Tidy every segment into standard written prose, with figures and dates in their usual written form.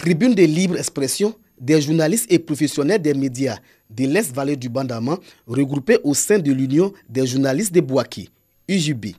Tribune de libre expression des journalistes et professionnels des médias de l'Est-Vallée du Bandama regroupés au sein de l'Union des journalistes de Bouaké, UJB.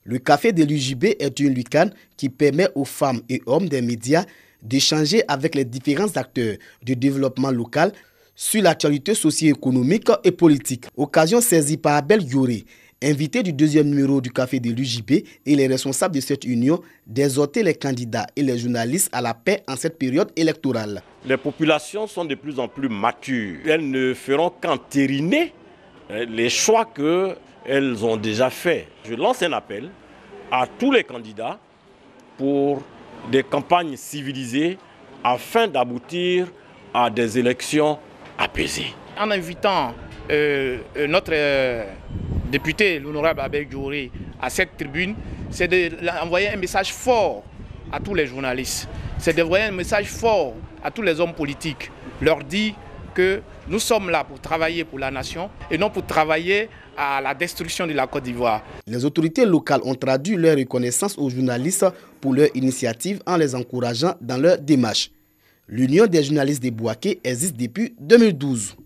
Le café de l'UJB est une lucane qui permet aux femmes et hommes des médias d'échanger avec les différents acteurs du développement local sur l'actualité socio-économique et politique. Occasion saisie par Abel Yoré, invité du deuxième numéro du café de l'UJB, et les responsables de cette union d'exhorter les candidats et les journalistes à la paix en cette période électorale. Les populations sont de plus en plus matures. Elles ne feront qu'entériner les choix qu'elles ont déjà faits. Je lance un appel à tous les candidats pour des campagnes civilisées afin d'aboutir à des élections apaisées. En invitant notre député, l'honorable Abel Yoré, à cette tribune, c'est d'envoyer un message fort à tous les journalistes. C'est d'envoyer un message fort à tous les hommes politiques. Leur dire que nous sommes là pour travailler pour la nation et non pour travailler à la destruction de la Côte d'Ivoire. Les autorités locales ont traduit leur reconnaissance aux journalistes pour leur initiative en les encourageant dans leur démarche. L'Union des journalistes de Bouaké existe depuis 2012.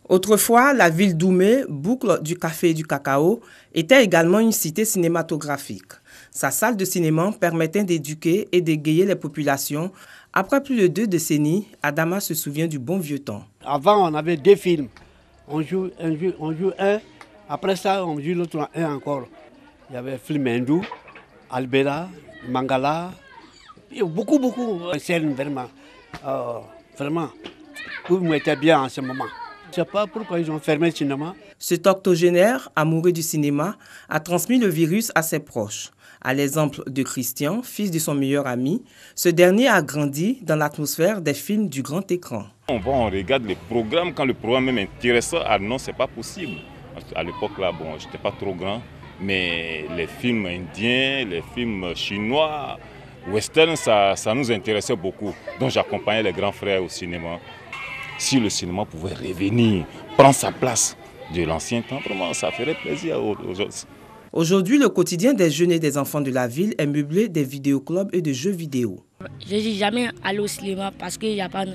Autrefois, la ville d'Oumé, boucle du café et du cacao, était également une cité cinématographique. Sa salle de cinéma permettait d'éduquer et d'égayer les populations. Après plus de 2 décennies, Adama se souvient du bon vieux temps. Avant, on avait 2 films. On joue un, après ça, on joue l'autre un encore. Il y avait film hindou, Albera, Mangala, beaucoup. C'est vraiment, vous mettez bien en ce moment. Je ne sais pas pourquoi ils ont fermé le cinéma. Cet octogénaire, amoureux du cinéma, a transmis le virus à ses proches. À l'exemple de Christian, fils de son meilleur ami, ce dernier a grandi dans l'atmosphère des films du grand écran. On regarde les programmes, quand le programme est intéressant, non, c'est pas possible. À l'époque, là, bon, j'étais pas trop grand, mais les films indiens, les films chinois, western, ça nous intéressait beaucoup. Donc j'accompagnais les grands frères au cinéma. Si le cinéma pouvait revenir, prendre sa place de l'ancien temps, vraiment, ça ferait plaisir aux gens. Aujourd'hui, le quotidien des jeunes et des enfants de la ville est meublé des vidéoclubs et de jeux vidéo. Je ne suis jamais allé au cinéma parce qu'il n'y a pas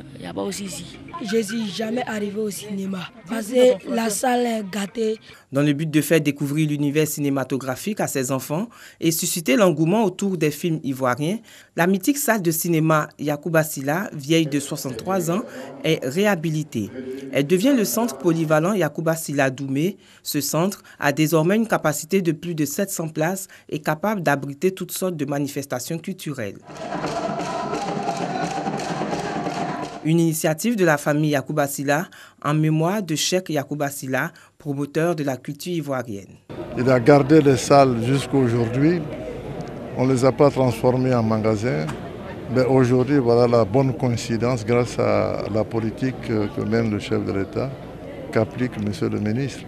aussi ici. Je ne suis jamais arrivé au cinéma parce que la salle est gâtée. Dans le but de faire découvrir l'univers cinématographique à ses enfants et susciter l'engouement autour des films ivoiriens, la mythique salle de cinéma Yacouba Sylla, vieille de 63 ans, est réhabilitée. Elle devient le centre polyvalent Yacouba Sylla d'Oumé. Ce centre a désormais une capacité de plus de 700 places et capable d'abriter toutes sortes de manifestations culturelles. Une initiative de la famille Yacouba Sylla en mémoire de Cheikh Yacouba Sylla, promoteur de la culture ivoirienne. Il a gardé les salles jusqu'à aujourd'hui. On ne les a pas transformées en magasins. Mais aujourd'hui, voilà la bonne coïncidence grâce à la politique que mène le chef de l'État, qu'applique Monsieur le ministre.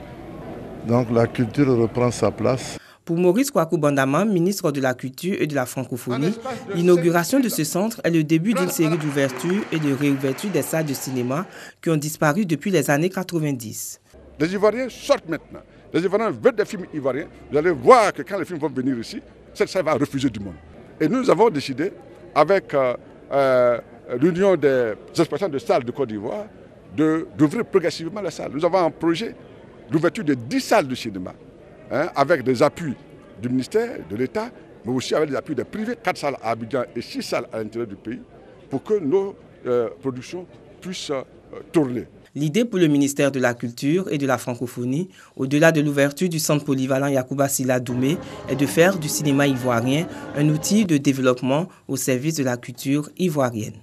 Donc la culture reprend sa place. Pour Maurice Kwaku Bandama, ministre de la Culture et de la Francophonie, l'inauguration de ce centre est le début d'une série d'ouvertures et de réouvertures des salles de cinéma qui ont disparu depuis les années 90. Les Ivoiriens sortent maintenant. Les Ivoiriens veulent des films ivoiriens. Vous allez voir que quand les films vont venir ici, cette salle va refuser du monde. Et nous avons décidé, avec l'Union des exploitants de salles de Côte d'Ivoire, d'ouvrir progressivement la salle. Nous avons un projet d'ouverture de 10 salles de cinéma, avec des appuis du ministère, de l'État, mais aussi avec des appuis des privés, 4 salles à Abidjan et 6 salles à l'intérieur du pays, pour que nos productions puissent tourner. L'idée pour le ministère de la Culture et de la Francophonie, au-delà de l'ouverture du centre polyvalent Yacouba Sylla d'Oumé, est de faire du cinéma ivoirien un outil de développement au service de la culture ivoirienne.